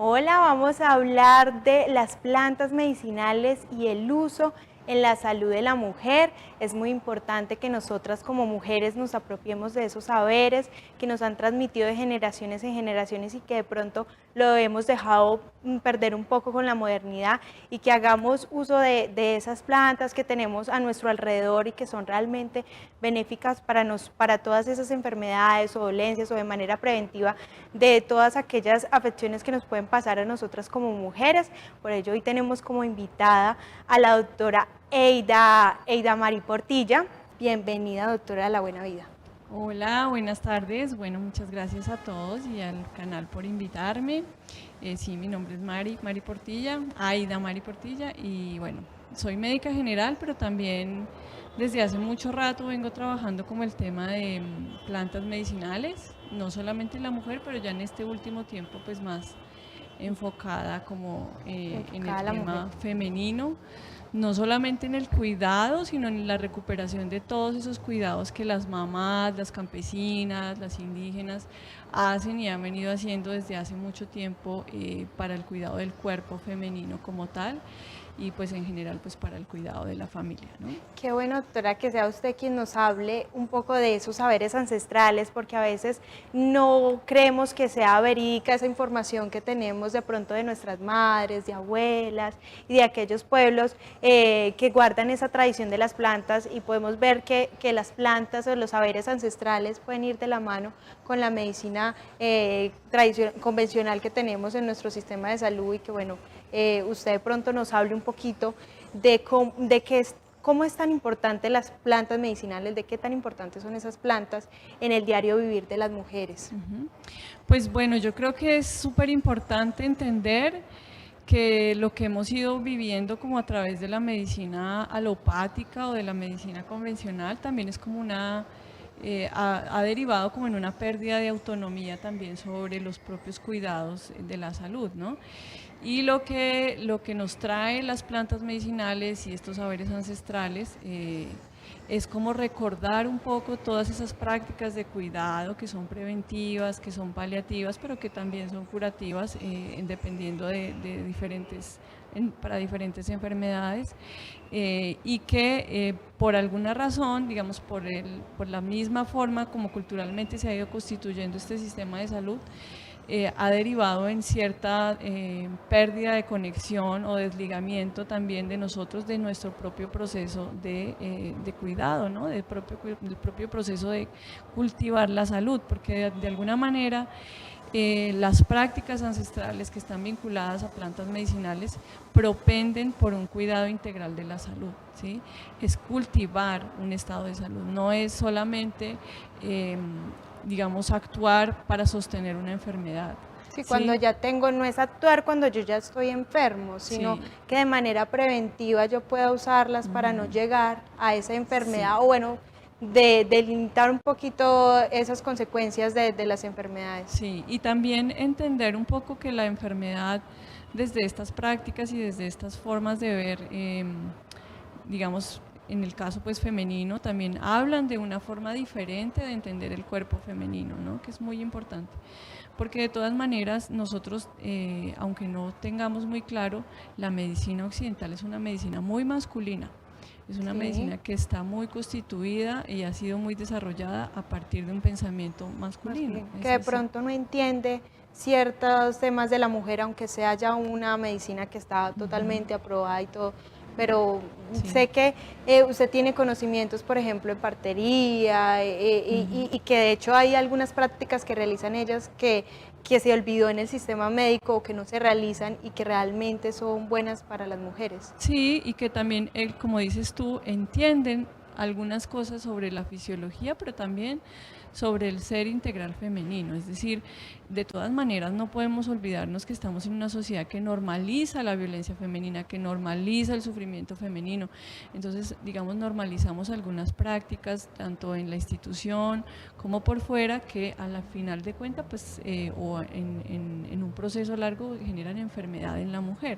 Hola, vamos a hablar de las plantas medicinales y el uso en la salud de la mujer. Es muy importante que nosotras como mujeres nos apropiemos de esos saberes que nos han transmitido de generaciones en generaciones y que de pronto lo hemos dejado perder un poco con la modernidad, y que hagamos uso de esas plantas que tenemos a nuestro alrededor y que son realmente benéficas para todas esas enfermedades o dolencias, o de manera preventiva de todas aquellas afecciones que nos pueden pasar a nosotras como mujeres. Por ello hoy tenemos como invitada a la doctora Eida Mari Portilla. Bienvenida, doctora de la Buena Vida. Hola, buenas tardes. Bueno, muchas gracias a todos y al canal por invitarme. Sí, mi nombre es Mari Portilla, Aida Mari Portilla, y bueno, soy médica general, pero también desde hace mucho rato vengo trabajando como el tema de plantas medicinales, no solamente en la mujer, pero ya en este último tiempo pues más enfocada como en el Enfocada a la mujer. tema femenino, no solamente en el cuidado, sino en la recuperación de todos esos cuidados que las mamás, las campesinas, las indígenas hacen y han venido haciendo desde hace mucho tiempo para el cuidado del cuerpo femenino como tal, y pues en general pues para el cuidado de la familia, ¿no? Qué bueno, doctora, que sea usted quien nos hable un poco de esos saberes ancestrales, porque a veces no creemos que sea verídica esa información que tenemos de pronto de nuestras madres, de abuelas y de aquellos pueblos que guardan esa tradición de las plantas, y podemos ver que las plantas o los saberes ancestrales pueden ir de la mano con la medicina convencional que tenemos en nuestro sistema de salud. Y que bueno, usted de pronto nos hable un poquito de cómo es tan importante las plantas medicinales, de qué tan importantes son esas plantas en el diario vivir de las mujeres. Pues bueno, yo creo que es súper importante entender que lo que hemos ido viviendo como a través de la medicina alopática o de la medicina convencional también es como ha derivado como en una pérdida de autonomía también sobre los propios cuidados de la salud, ¿no? Y lo que nos trae las plantas medicinales y estos saberes ancestrales es como recordar un poco todas esas prácticas de cuidado que son preventivas, que son paliativas, pero que también son curativas, dependiendo de para diferentes enfermedades, y que por alguna razón, digamos, por la misma forma como culturalmente se ha ido constituyendo este sistema de salud, ha derivado en cierta pérdida de conexión o desligamiento también de nosotros, de nuestro propio proceso de cuidado, ¿no? Del propio proceso de cultivar la salud, porque de alguna manera las prácticas ancestrales que están vinculadas a plantas medicinales propenden por un cuidado integral de la salud, ¿sí? Es cultivar un estado de salud, no es solamente digamos, actuar para sostener una enfermedad. Sí, cuando Sí, ya tengo, no es actuar cuando yo ya estoy enfermo, sino sí, que de manera preventiva yo pueda usarlas para no llegar a esa sí, enfermedad, o bueno, de limitar un poquito esas consecuencias de las enfermedades. sí. Y también entender un poco que la enfermedad desde estas prácticas y desde estas formas de ver, digamos, en el caso pues femenino, también hablan de una forma diferente de entender el cuerpo femenino, ¿no? Que es muy importante. Porque de todas maneras nosotros, aunque no tengamos muy claro, la medicina occidental es una medicina muy masculina. Es una Sí, medicina que está muy constituida y ha sido muy desarrollada a partir de un pensamiento masculino. masculino, que Es de decir, pronto no entiende ciertos temas de la mujer, aunque sea ya una medicina que está totalmente aprobada y todo. Pero sí. sé que usted tiene conocimientos, por ejemplo, en partería, y que de hecho hay algunas prácticas que realizan ellas que se olvidó en el sistema médico, o que no se realizan y que realmente son buenas para las mujeres. Sí, y que también, como dices tú, entienden algunas cosas sobre la fisiología, pero también sobre el ser integral femenino. Es decir, de todas maneras no podemos olvidarnos que estamos en una sociedad que normaliza la violencia femenina, que normaliza el sufrimiento femenino. Entonces, digamos, normalizamos algunas prácticas, tanto en la institución como por fuera, que a la final de cuentas, pues, o en un proceso largo generan enfermedad en la mujer.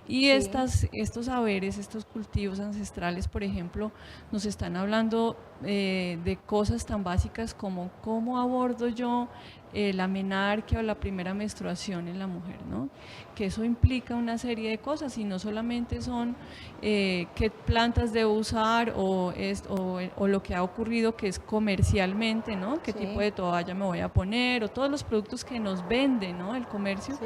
Y Sí. estos saberes, estos cultivos ancestrales, por ejemplo, nos están hablando de cosas tan básicas como cómo abordo yo la menarquia o la primera menstruación en la mujer, ¿no? Que eso implica una serie de cosas y no solamente son qué plantas debo usar o lo que ha ocurrido que es comercialmente, ¿no? Qué tipo de toalla me voy a poner o todos los productos que nos venden, ¿no? El comercio,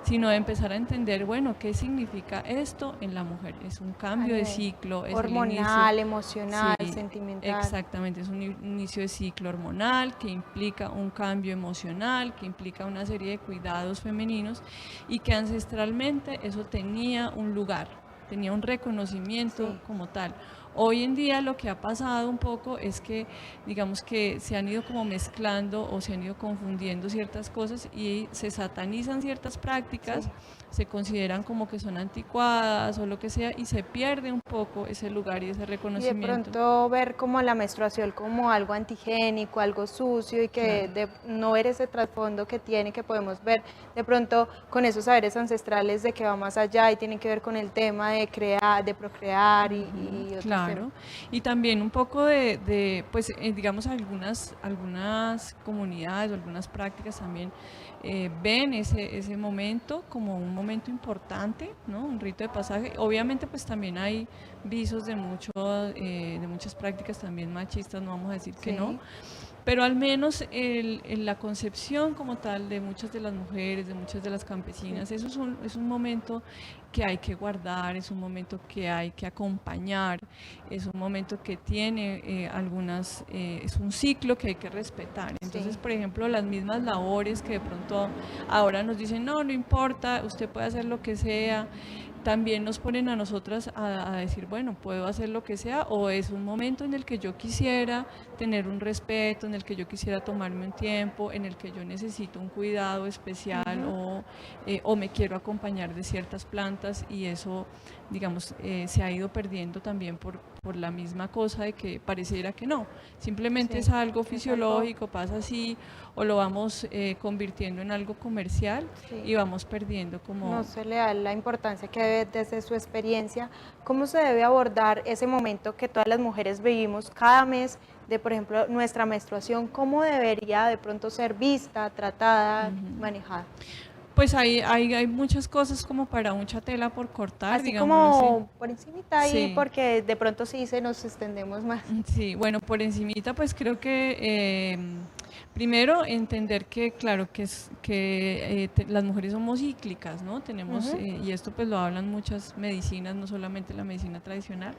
sino de empezar a entender, bueno, qué significa esto en la mujer. Es un cambio de ciclo, es hormonal, emocional, sentimental. Exactamente, es un inicio de ciclo hormonal que implica un cambio emocional, que implica una serie de cuidados femeninos y que ancestralmente eso tenía un lugar, tenía un reconocimiento como tal. Hoy en día lo que ha pasado un poco es que, digamos que se han ido como mezclando o se han ido confundiendo ciertas cosas y se satanizan ciertas prácticas, se consideran como que son anticuadas o lo que sea y se pierde un poco ese lugar y ese reconocimiento. Y de pronto ver como la menstruación como algo antigénico, algo sucio y que no ver ese trasfondo que tiene, que podemos ver de pronto con esos saberes ancestrales de que va más allá y tienen que ver con el tema de crear, de procrear y otros temas. Y también un poco pues digamos algunas comunidades o algunas prácticas también ven ese momento como un momento importante, ¿no? Un rito de pasaje. Obviamente pues también hay visos de muchas prácticas también machistas, no vamos a decir que no, pero al menos la concepción como tal de muchas de las mujeres, de muchas de las campesinas, eso es un momento que hay que guardar, es un momento que hay que acompañar, es un momento que tiene es un ciclo que hay que respetar. Entonces, por ejemplo, las mismas labores que de pronto ahora nos dicen, no importa, usted puede hacer lo que sea, también nos ponen a nosotras a decir, bueno, puedo hacer lo que sea, o es un momento en el que yo quisiera tener un respeto, en el que yo quisiera tomarme un tiempo, en el que yo necesito un cuidado especial o me quiero acompañar de ciertas plantas y eso, digamos, se ha ido perdiendo también por la misma cosa de que pareciera que no, simplemente es algo fisiológico, pasa así, o lo vamos convirtiendo en algo comercial y vamos perdiendo como... No se le da la importancia que debe desde su experiencia. ¿Cómo se debe abordar ese momento que todas las mujeres vivimos cada mes de, por ejemplo, nuestra menstruación? ¿Cómo debería de pronto ser vista, tratada, manejada? Pues hay muchas cosas como para mucha tela por cortar, así digamos como así. Por encimita ahí, porque de pronto sí se nos extendemos más. Sí, bueno, por encimita pues creo que primero entender que claro que las mujeres somos cíclicas, ¿no? Tenemos, y esto pues lo hablan muchas medicinas, no solamente la medicina tradicional.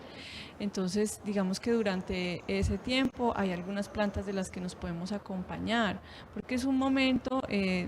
Entonces, digamos que durante ese tiempo hay algunas plantas de las que nos podemos acompañar, porque es un momento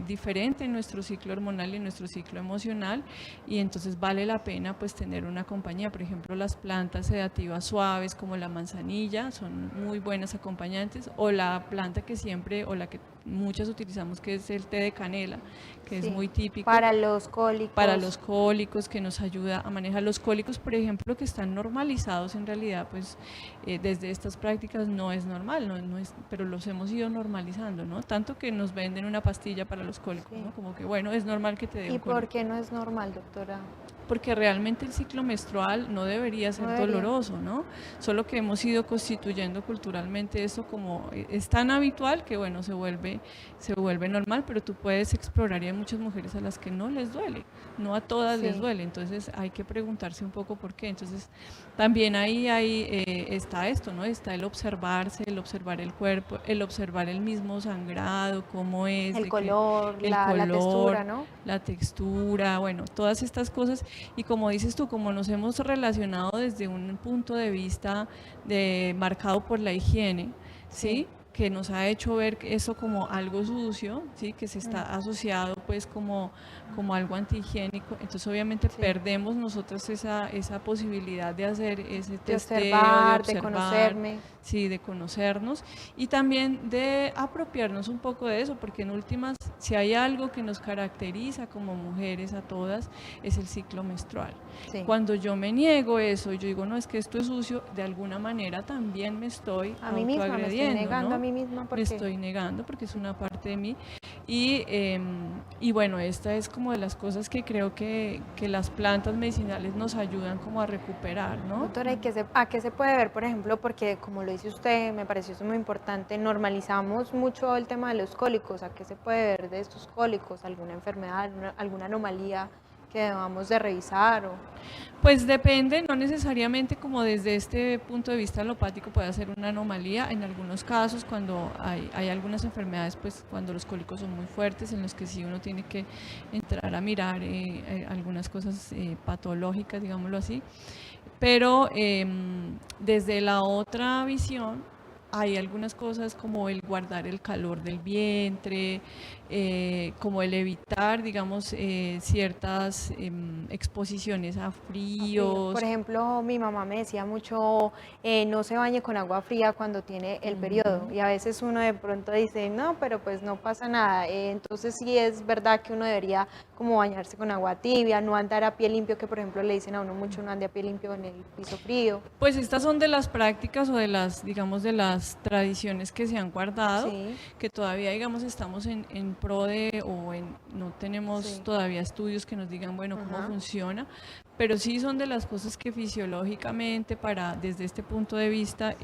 diferente en nuestro ciclo hormonal y en nuestro ciclo emocional, y entonces vale la pena pues tener una compañía. Por ejemplo, las plantas sedativas suaves como la manzanilla son muy buenas acompañantes, o la planta que siempre, o la que muchas utilizamos, que es el té de canela, que es muy típico. Para los cólicos. Para los cólicos, que nos ayuda a manejar los cólicos, por ejemplo, que están normalizados en realidad, pues desde estas prácticas no es normal, no es, pero los hemos ido normalizando, ¿no? Tanto que nos venden una pastilla para los cólicos, ¿no? Como que bueno, es normal que te dé un cólico. ¿Y por qué no es normal, doctora? Porque realmente el ciclo menstrual no debería ser doloroso, ¿no? Solo que hemos ido constituyendo culturalmente eso como es tan habitual que bueno, se vuelve normal, pero tú puedes explorar y hay muchas mujeres a las que no les duele, no a todas les duele, entonces hay que preguntarse un poco por qué. Entonces también ahí está esto, ¿no? Está el observarse, el observar el cuerpo, el observar el mismo sangrado, cómo es, el color, la textura, ¿no? La textura, bueno, todas estas cosas. Y como dices tú, como nos hemos relacionado desde un punto de vista marcado por la higiene, ¿sí? Que nos ha hecho ver eso como algo sucio, ¿sí? Que se está asociado pues como algo antihigiénico, entonces obviamente perdemos nosotros esa posibilidad de hacer ese testeo, de observar, de conocerme. Sí, de conocernos y también de apropiarnos un poco de eso, porque en últimas, si hay algo que nos caracteriza como mujeres a todas, es el ciclo menstrual. Cuando yo me niego eso, yo digo, no, es que esto es sucio, de alguna manera también me estoy autoagrediendo, negando ¿no? a mí mí misma me porque... estoy negando porque es una parte de mí. Y bueno, esta es como de las cosas que creo que las plantas medicinales nos ayudan como a recuperar, ¿no? Doctora, ¿y a qué se puede ver, por ejemplo? Porque como lo dice usted, me pareció eso muy importante, normalizamos mucho el tema de los cólicos. ¿A qué se puede ver de estos cólicos? ¿Alguna enfermedad, alguna anomalía que debamos de revisar? Pues depende, no necesariamente como desde este punto de vista alopático puede ser una anomalía. En algunos casos, cuando hay algunas enfermedades, pues cuando los cólicos son muy fuertes, en los que sí uno tiene que entrar a mirar algunas cosas patológicas, digámoslo así. Pero desde la otra visión, hay algunas cosas como el guardar el calor del vientre, como el evitar, digamos, ciertas exposiciones a fríos. Por ejemplo, mi mamá me decía mucho, no se bañe con agua fría cuando tiene el periodo, y a veces uno de pronto dice, no, pero pues no pasa nada. Entonces sí es verdad que uno debería como bañarse con agua tibia, no andar a pie limpio, que por ejemplo le dicen a uno mucho, no ande a pie limpio en el piso frío. Pues estas son de las prácticas o de las, digamos, de las tradiciones que se han guardado, Sí. que todavía, digamos, estamos en pro de, no tenemos todavía estudios que nos digan, bueno, cómo funciona, pero sí son de las cosas que fisiológicamente, desde este punto de vista,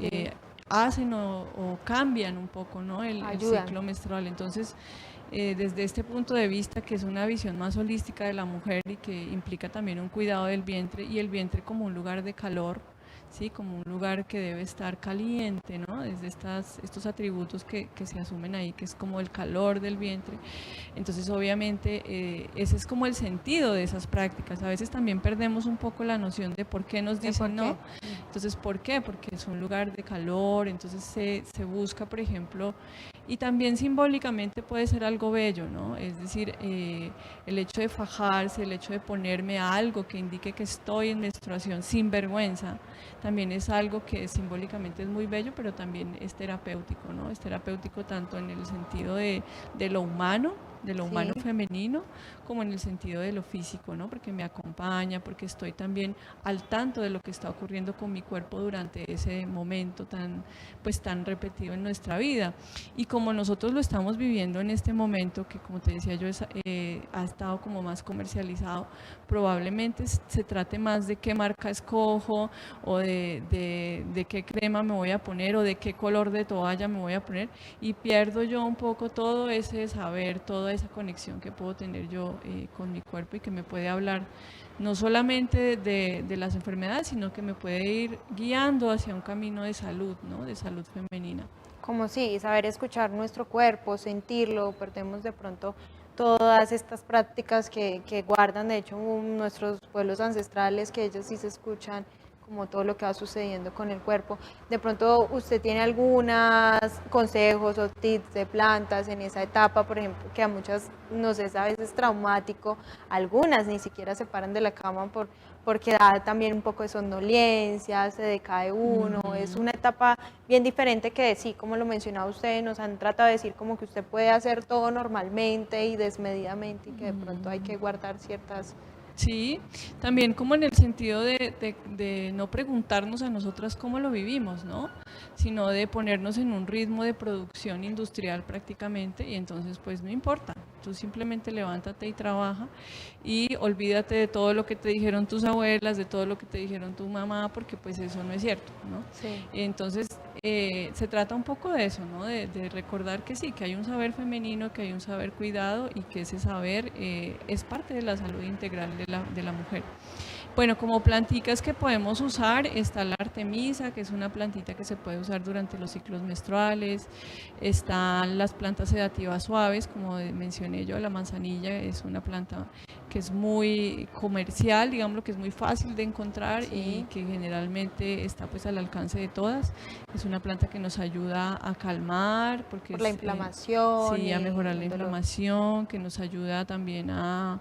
hacen o cambian un poco, ¿no? El ciclo menstrual. Entonces, desde este punto de vista, que es una visión más holística de la mujer y que implica también un cuidado del vientre, y el vientre como un lugar de calor, ¿sí? Como un lugar que debe estar caliente, ¿no? Desde estos atributos que se asumen ahí, que es como el calor del vientre. Entonces, obviamente, ese es como el sentido de esas prácticas. A veces también perdemos un poco la noción de por qué nos dicen no. Entonces, ¿por qué? Porque es un lugar de calor, entonces se busca, por ejemplo, y también simbólicamente puede ser algo bello, ¿no? Es decir, el hecho de fajarse, el hecho de ponerme algo que indique que estoy en menstruación sin vergüenza, también es algo que simbólicamente es muy bello, pero también es terapéutico, ¿no? Es terapéutico tanto en el sentido de lo humano femenino, como en el sentido de lo físico, ¿no? Porque me acompaña, porque estoy también al tanto de lo que está ocurriendo con mi cuerpo durante ese momento tan repetido en nuestra vida. Y como nosotros lo estamos viviendo en este momento, que como te decía yo, ha estado como más comercializado, probablemente se trate más de qué marca escojo, o de qué crema me voy a poner, o de qué color de toalla me voy a poner, y pierdo yo un poco todo ese saber, toda esa conexión que puedo tener yo con mi cuerpo, y que me puede hablar no solamente de las enfermedades, sino que me puede ir guiando hacia un camino de salud, ¿no? De salud femenina. Como sí, saber escuchar nuestro cuerpo, sentirlo, perdemos de pronto todas estas prácticas que guardan, de hecho, nuestros pueblos ancestrales, que ellos sí se escuchan como todo lo que va sucediendo con el cuerpo. De pronto usted tiene algunos consejos o tips de plantas en esa etapa, por ejemplo, que a muchas nos es a veces traumático, algunas ni siquiera se paran de la cama porque da también un poco de somnolencia, se decae uno, es una etapa bien diferente que sí, como lo mencionaba usted, nos han tratado de decir como que usted puede hacer todo normalmente y desmedidamente, y que de pronto hay que guardar ciertas... Sí, también como en el sentido de no preguntarnos a nosotras cómo lo vivimos, ¿no? Sino de ponernos en un ritmo de producción industrial prácticamente, y entonces pues no importa, tú simplemente levántate y trabaja, y olvídate de todo lo que te dijeron tus abuelas, de todo lo que te dijeron tu mamá, porque pues eso no es cierto, ¿no? Sí. Entonces se trata un poco de eso, ¿no? De recordar que sí, que hay un saber femenino, que hay un saber cuidado, y que ese saber es parte de la salud integral de la mujer. Bueno, como plantitas que podemos usar, está la artemisa, que es una plantita que se puede usar durante los ciclos menstruales. Están las plantas sedativas suaves, como mencioné yo, la manzanilla es una planta que es muy comercial, digamos, que es muy fácil de encontrar, y que generalmente está pues al alcance de todas. Es una planta que nos ayuda a calmar, porque por la inflamación. Sí, a mejorar la inflamación, que nos ayuda también a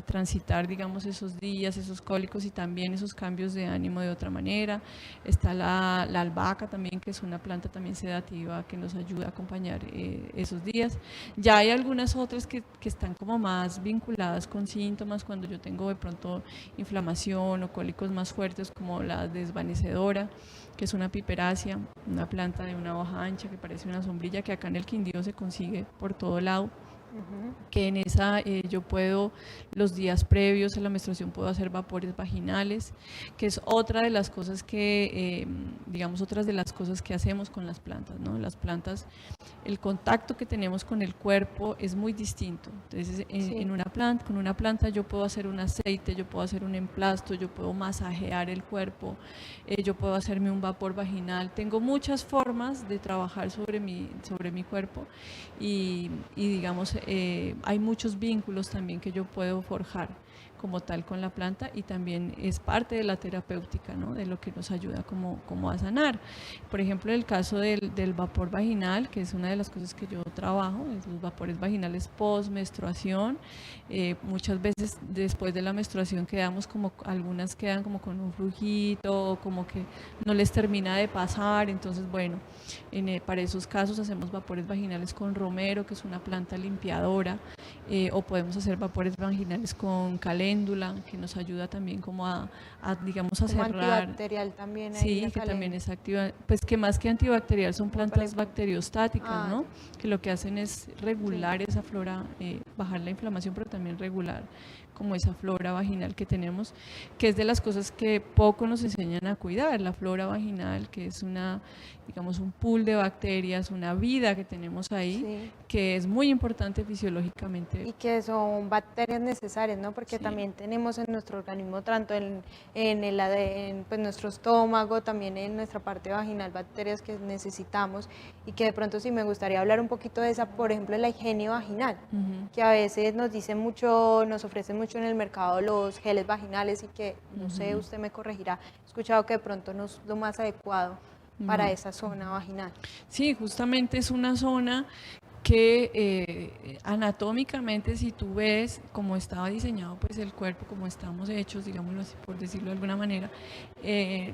transitar, digamos, esos días, esos cólicos, y también esos cambios de ánimo de otra manera. Está la albahaca también, que es una planta también sedativa que nos ayuda a acompañar esos días. Ya hay algunas otras que están como más vinculadas con síntomas cuando yo tengo de pronto inflamación o cólicos más fuertes, como la desvanecedora, que es una piperácea, una planta de una hoja ancha que parece una sombrilla, que acá en el Quindío se consigue por todo lado. Que en esa yo puedo, los días previos a la menstruación, puedo hacer vapores vaginales, que es otra de las cosas que, digamos, otras de las cosas que hacemos con las plantas, ¿no? Las plantas, el contacto que tenemos con el cuerpo es muy distinto. Entonces, en una planta, con una planta yo puedo hacer un aceite, yo puedo hacer un emplasto, yo puedo masajear el cuerpo, yo puedo hacerme un vapor vaginal. Tengo muchas formas de trabajar sobre mi cuerpo y digamos, hay muchos vínculos también que yo puedo forjar como tal con la planta, y también es parte de la terapéutica, ¿no? De lo que nos ayuda como a sanar. Por ejemplo, el caso del vapor vaginal, que es una de las cosas que yo trabajo, es los vapores vaginales post menstruación. Muchas veces después de la menstruación algunas quedan como con un flujito, o como que no les termina de pasar. Entonces, bueno, para esos casos hacemos vapores vaginales con romero, que es una planta limpiadora, o podemos hacer vapores vaginales con caléndula, que nos ayuda también como digamos, a como cerrar. Antibacterial también. Sí, que también es activa, pues que más que antibacterial son plantas bacteriostáticas, ¿no? Que lo que hacen es regular esa flora, bajar la inflamación, pero también regular como esa flora vaginal que tenemos, que es de las cosas que poco nos enseñan a cuidar, la flora vaginal, que es digamos, un pool de bacterias, una vida que tenemos ahí, que es muy importante fisiológicamente. Y que son bacterias necesarias, ¿no? Porque también tenemos en nuestro organismo, tanto en pues nuestro estómago, también en nuestra parte vaginal, bacterias que necesitamos, y que de pronto sí me gustaría hablar un poquito de esa, por ejemplo, la higiene vaginal, que a veces nos dicen mucho, nos ofrecen mucho en el mercado los geles vaginales, y que, no sé, usted me corregirá, he escuchado que de pronto no es lo más adecuado para esa zona vaginal. Sí, justamente es una zona que anatómicamente, si tú ves cómo estaba diseñado pues el cuerpo, como estamos hechos, digámoslo así, por decirlo de alguna manera,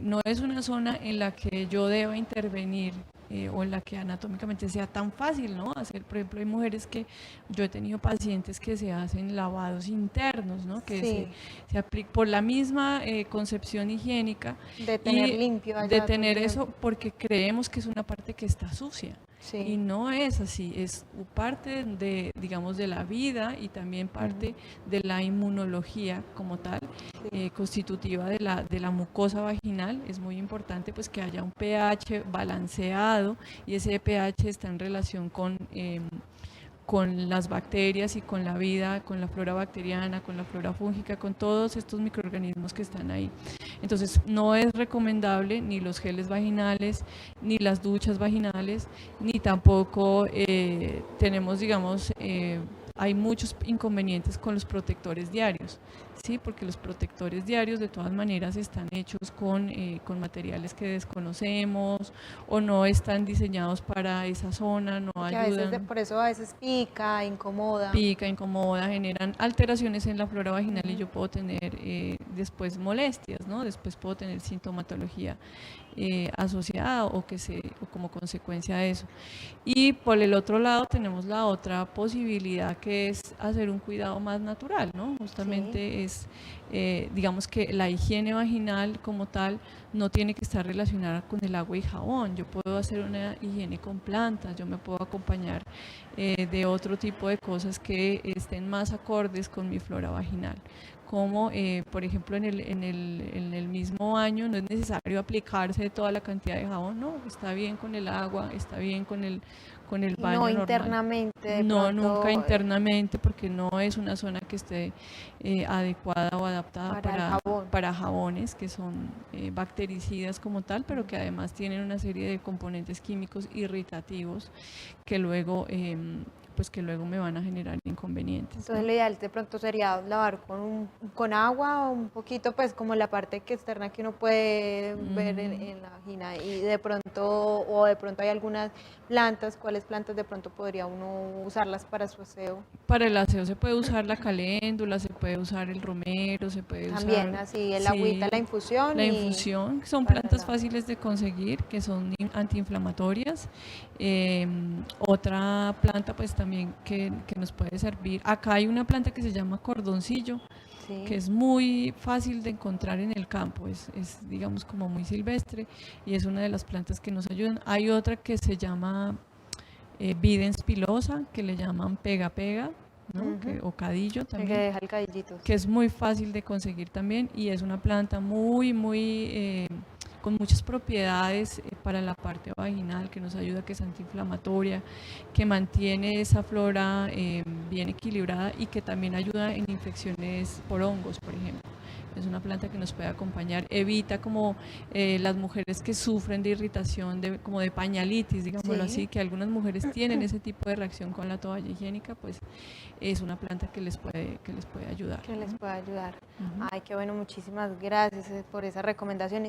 no es una zona en la que yo deba intervenir, o en la que anatómicamente sea tan fácil, ¿no? Hacer, por ejemplo, hay mujeres que yo he tenido pacientes que se hacen lavados internos, ¿no? Que se aplica por la misma concepción higiénica de tener limpio allá, de tener eso, porque creemos que es una parte que está sucia. Y no es así, es parte de, digamos, de la vida, y también parte de la inmunología como tal, constitutiva de la mucosa vaginal. Es muy importante pues que haya un pH balanceado, y ese pH está en relación con las bacterias y con la vida, con la flora bacteriana, con la flora fúngica, con todos estos microorganismos que están ahí. Entonces, no es recomendable ni los geles vaginales, ni las duchas vaginales, ni tampoco tenemos, digamos, hay muchos inconvenientes con los protectores diarios, ¿sí? Porque los protectores diarios de todas maneras están hechos con materiales que desconocemos, o no están diseñados para esa zona, no ayudan. A veces por eso a veces pica, incomoda, generan alteraciones en la flora vaginal, y yo puedo tener después molestias, ¿no? Después puedo tener sintomatología asociada o como consecuencia de eso. Y por el otro lado tenemos la otra posibilidad, que es hacer un cuidado más natural, ¿no? Justamente es, digamos que la higiene vaginal como tal no tiene que estar relacionada con el agua y jabón. Yo puedo hacer una higiene con plantas, yo me puedo acompañar de otro tipo de cosas que estén más acordes con mi flora vaginal. Como por ejemplo en el mismo baño no es necesario aplicarse toda la cantidad de jabón, no, está bien con el agua, está bien con el baño no normal. Internamente. No, nunca internamente, porque no es una zona que esté adecuada o adaptada para jabones, que son bactericidas como tal, pero que además tienen una serie de componentes químicos irritativos que luego me van a generar inconvenientes. Entonces, ¿no? Lo ideal de pronto sería lavar con agua, o un poquito, pues como la parte externa que uno puede ver en la vagina, y de pronto hay algunas plantas. ¿Cuáles plantas de pronto podría uno usarlas para su aseo? Para el aseo se puede usar la caléndula, se puede usar el romero, se puede también usar así el agüita, la infusión. La infusión, que son plantas fáciles de conseguir, que son antiinflamatorias. Otra planta pues también que nos puede servir. Acá hay una planta que se llama cordoncillo, Sí. que es muy fácil de encontrar en el campo, digamos como muy silvestre y es una de las plantas que nos ayudan. Hay otra que se llama Videns pilosa, que le llaman pega-pega, ¿no? O cadillo El también. que deja el cadillito. Que es muy fácil de conseguir también y es una planta con muchas propiedades para la parte vaginal, que nos ayuda, que es antiinflamatoria, que mantiene esa flora bien equilibrada y que también ayuda en infecciones por hongos, por ejemplo. Es una planta que nos puede acompañar, evita como las mujeres que sufren de irritación, como de pañalitis, digámoslo así, que algunas mujeres tienen ese tipo de reacción con la toalla higiénica, pues es una planta que les puede ayudar. Que les puede ayudar. Ay, qué bueno, muchísimas gracias por esas recomendaciones.